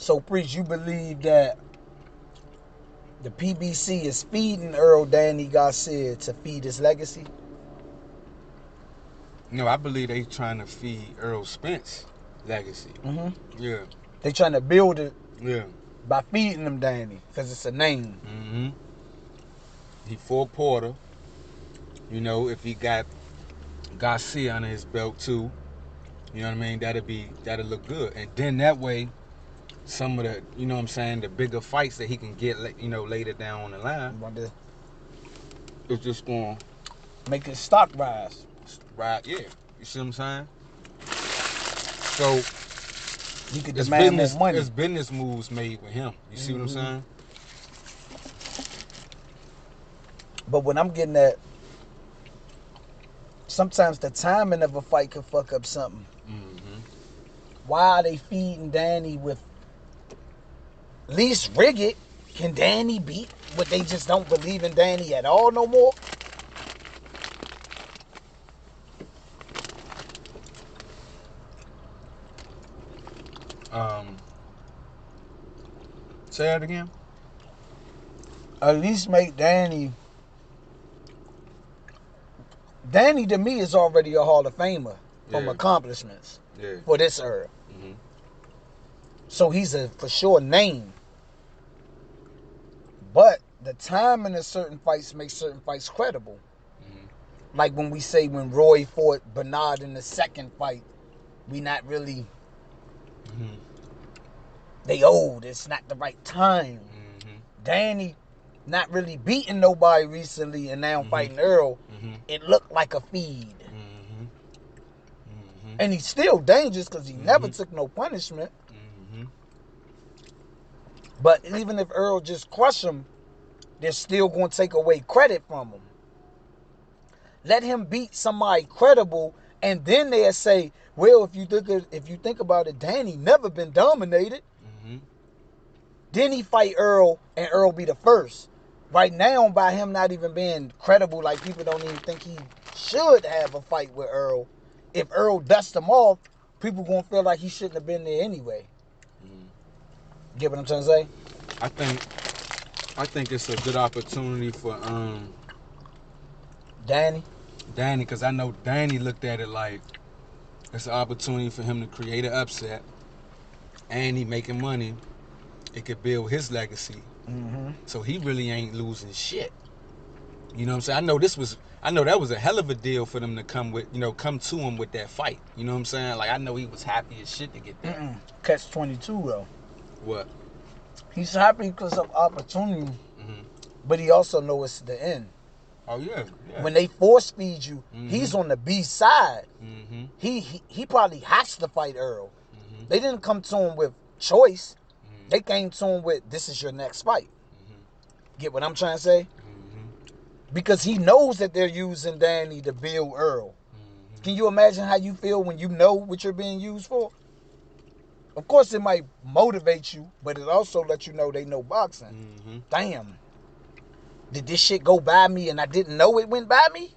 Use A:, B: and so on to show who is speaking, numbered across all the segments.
A: So, Priest, you believe that the PBC is feeding Errol Danny Garcia to feed his legacy?
B: No, I believe they trying to feed Errol Spence legacy.
A: Mm-hmm.
B: Yeah.
A: They trying to build it.
B: Yeah.
A: By feeding him Danny, because it's a name.
B: Mm-hmm. He full Porter. You know, if he got Garcia under his belt too, you know what I mean? That'll look good. And then that way, some of the, you know what I'm saying, the bigger fights that he can get, you know, later down on the line, it's just gonna
A: make his stock rise.
B: Right? Yeah. You see what I'm saying? So
A: he could demand more money.
B: There's business moves made with him. You see what I'm saying?
A: But when I'm getting at, sometimes the timing of a fight could fuck up something.
B: Mm-hmm.
A: Why are they feeding Danny with, at least rig it? Can Danny beat what they just don't believe in Danny at all no more?
B: Say that again.
A: At least make Danny to me is already a Hall of Famer from accomplishments for this era.
B: Mm-hmm.
A: So he's a for sure name. But the timing of certain fights makes certain fights credible. Mm-hmm. Like when we say when Roy fought Bernard in the second fight, we not really they old. It's not the right time. Mm-hmm. Danny not really beating nobody recently and now fighting Errol. Mm-hmm. It looked like a feed. Mm-hmm. Mm-hmm. And he's still dangerous because he never took no punishment. Mm-hmm. But even if Errol just crush him, they're still going to take away credit from him. Let him beat somebody credible, and then they'll say, well, if you think about it, Danny never been dominated. Mm-hmm. Then he fight Errol, and Errol be the first. Right now, by him not even being credible, like people don't even think he should have a fight with Errol. If Errol dusts him off, people gonna feel like he shouldn't have been there anyway. Mm-hmm. Get what I'm trying to say?
B: I think it's a good opportunity for
A: Danny,
B: because I know Danny looked at it like it's an opportunity for him to create an upset, and he making money. It could build his legacy. Mm-hmm. So he really ain't losing shit. You know what I'm saying? I know that was a hell of a deal for them to come to him with that fight. You know what I'm saying? Like, I know he was happy as shit to get that.
A: Catch 22 though.
B: What?
A: He's happy because of opportunity, but he also knows it's the end.
B: Oh yeah.
A: When they force feed you, he's on the B side. Mm-hmm. He probably has to fight Errol. Mm-hmm. They didn't come to him with choice. Mm-hmm. They came to him with, this is your next fight. Mm-hmm. Get what I'm trying to say? Mm-hmm. Because he knows that they're using Danny to build Errol. Mm-hmm. Can you imagine how you feel when you know what you're being used for? Of course, it might motivate you, but it also lets you know they know boxing. Mm-hmm. Damn. Did this shit go by me and I didn't know it went by me?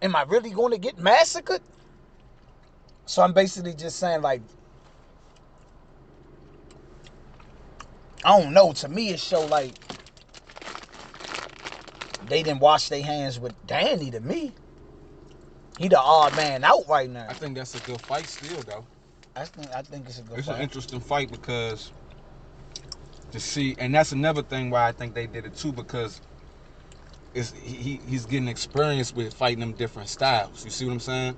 A: Am I really going to get massacred? So I'm basically just saying, like, I don't know. To me, it show like they didn't wash their hands with Danny. To me, he the odd man out right now.
B: I think that's a good fight still, though.
A: I think it's a good fight.
B: It's an interesting fight because to see, and that's another thing why I think they did it too, because he's getting experience with fighting them different styles. You see what I'm saying?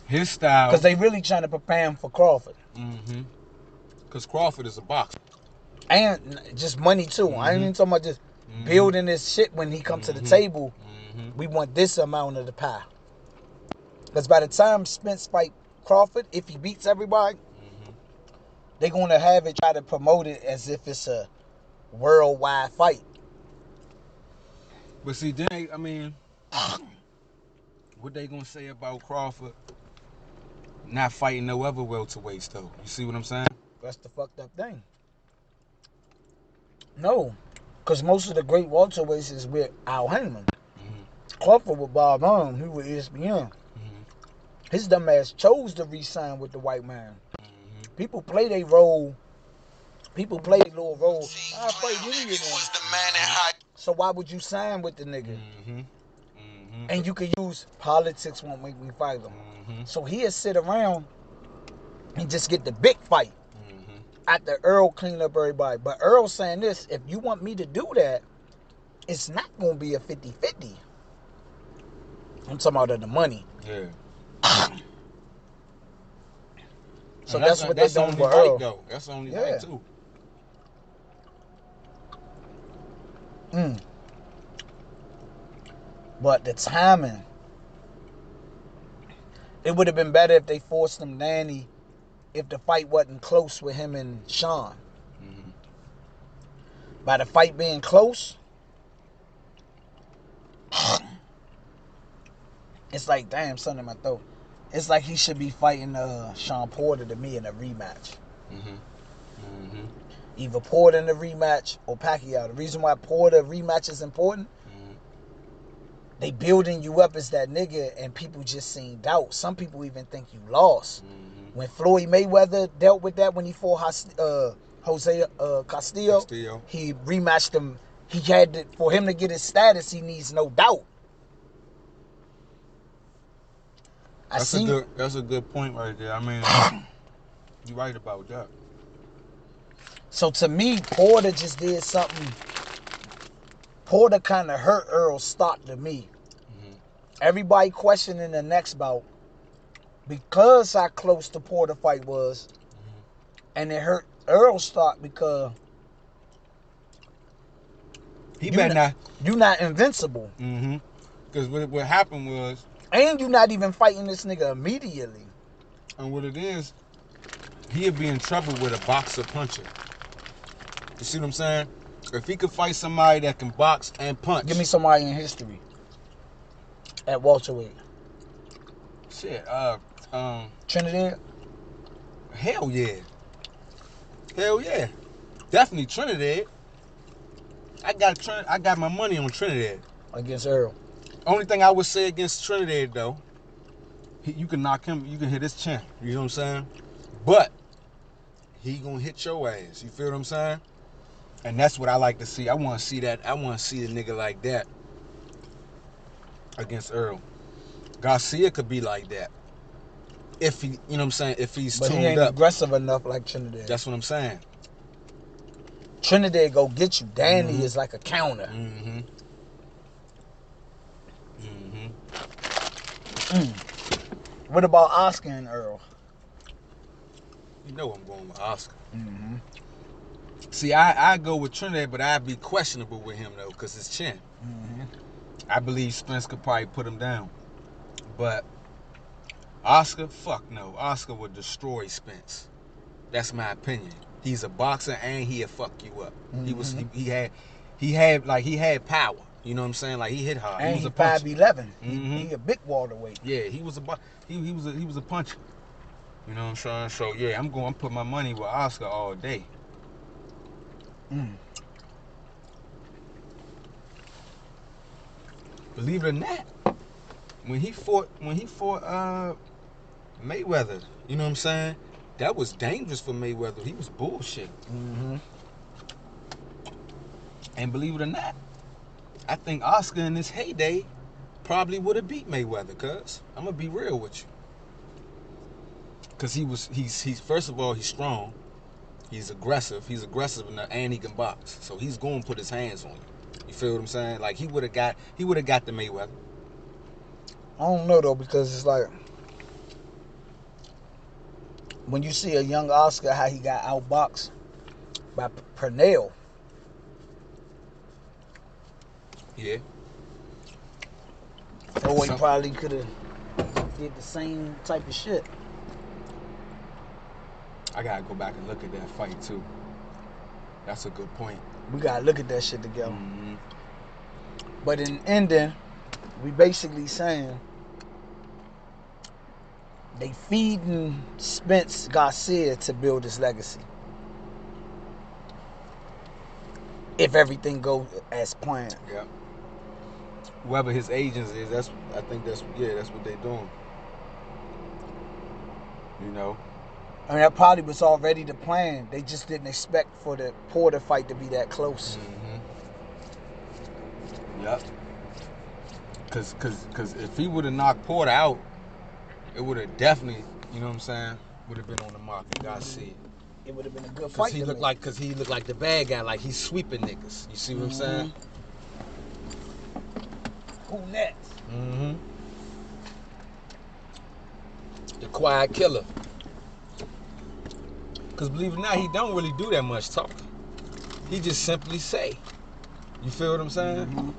B: His style,
A: because they really trying to prepare him for Crawford.
B: Mm-hmm. Because Crawford is a boxer,
A: and just money too. I ain't even talking about just building this shit when he comes to the table. Mm-hmm. We want this amount of the pie. Because by the time Spence fight Crawford, if he beats everybody, they're going to have it, try to promote it as if it's a worldwide fight.
B: But see, then, I mean, what they going to say about Crawford not fighting no other welterweights, though? You see what I'm saying?
A: That's the fucked up thing. No, because most of the great welterweights is with Al Heyman. Mm-hmm. Crawford with Bob Arm, he with ESPN. Mm-hmm. His dumb ass chose to re-sign with the white man. Mm-hmm. People play their role. People play their little role. I fight any of them. So why would you sign with the nigga? And you could use politics won't make me fight him. So he'll sit around and just get the big fight. After Errol clean up everybody. But Errol saying this, if you want me to do that, it's not going to be a 50-50. I'm talking about the money.
B: Yeah.
A: So that's what they're doing with Errol.
B: Though. That's only right, too.
A: But the timing, it would have been better if they forced him Danny if the fight wasn't close with him and Sean. By the fight being close, it's like, damn, something in my throat. It's like he should be fighting Sean Porter to me in a rematch. Either Porter in the rematch or Pacquiao. The reason why Porter rematch is important, they building you up as that nigga and people just seen doubt. Some people even think you lost. When Floyd Mayweather dealt with that when he fought Jose Castillo, he rematched him. He had to, for him to get his status, he needs no doubt.
B: That's a good point right there. I mean, you're right about that.
A: So to me, Porter just did something. Porter kind of hurt Errol's stock to me. Everybody questioning the next bout because how close the Porter fight was, and it hurt Errol's stock because you're not invincible.
B: Because what happened was,
A: and you're not even fighting this nigga immediately.
B: And what it is, he'd be in trouble with a boxer puncher. You see what I'm saying? If he could fight somebody that can box and punch.
A: Give me somebody in history at welterweight.
B: Shit,
A: Trinidad?
B: Hell yeah. Hell yeah. Definitely Trinidad. I got my money on Trinidad.
A: Against Errol.
B: Only thing I would say against Trinidad, though, you can knock him, you can hit his chin. You know what I'm saying? But he gonna hit your ass. You feel what I'm saying? And that's what I like to see. I want to see that. I want to see a nigga like that against Errol. Garcia could be like that. If he, you know what I'm saying? If he's tuned up. But he ain't
A: aggressive enough like Trinidad.
B: That's what I'm saying.
A: Trinidad go get you. Danny is like a counter. What about Oscar and Errol?
B: You know I'm going with Oscar. See, I go with Trinidad, but I'd be questionable with him, though, because his chin. I believe Spence could probably put him down. But Oscar, fuck no. Oscar would destroy Spence. That's my opinion. He's a boxer and he'll fuck you up. He had power. You know what I'm saying? Like, he hit hard.
A: And
B: he was a
A: 5'11". He a big welterweight.
B: Yeah, he was a puncher. You know what I'm saying? So yeah, I'm put my money with Oscar all day. Believe it or not, when he fought Mayweather, you know what I'm saying? That was dangerous for Mayweather. He was bullshit. And believe it or not, I think Oscar in his heyday probably would have beat Mayweather, cuz I'm gonna be real with you. Cause he's first of all, he's strong, he's aggressive enough, and he can box. So he's gonna put his hands on you. You feel what I'm saying? Like he would have got the Mayweather.
A: I don't know though, because it's like when you see a young Oscar, how he got outboxed by Pernell.
B: Yeah.
A: Floyd probably could have did the same type of shit.
B: I gotta go back and look at that fight too. That's a good point.
A: We gotta look at that shit together. But in ending, we basically saying they feeding Spence Garcia to build his legacy. If everything goes as planned.
B: Yeah. Whoever his agents is, I think that's what they're doing. You know.
A: I mean, that probably was already the plan. They just didn't expect for the Porter fight to be that close.
B: Yep. Cause if he would have knocked Porter out, it would have definitely, you know what I'm saying, would have been on the market. Garcia.
A: It would have been a good fight.
B: Cause he looked like the bad guy, like he's sweeping niggas. You see what I'm saying?
A: Who next?
B: The quiet killer. Cause believe it or not, he don't really do that much talking. He just simply say. You feel what I'm saying?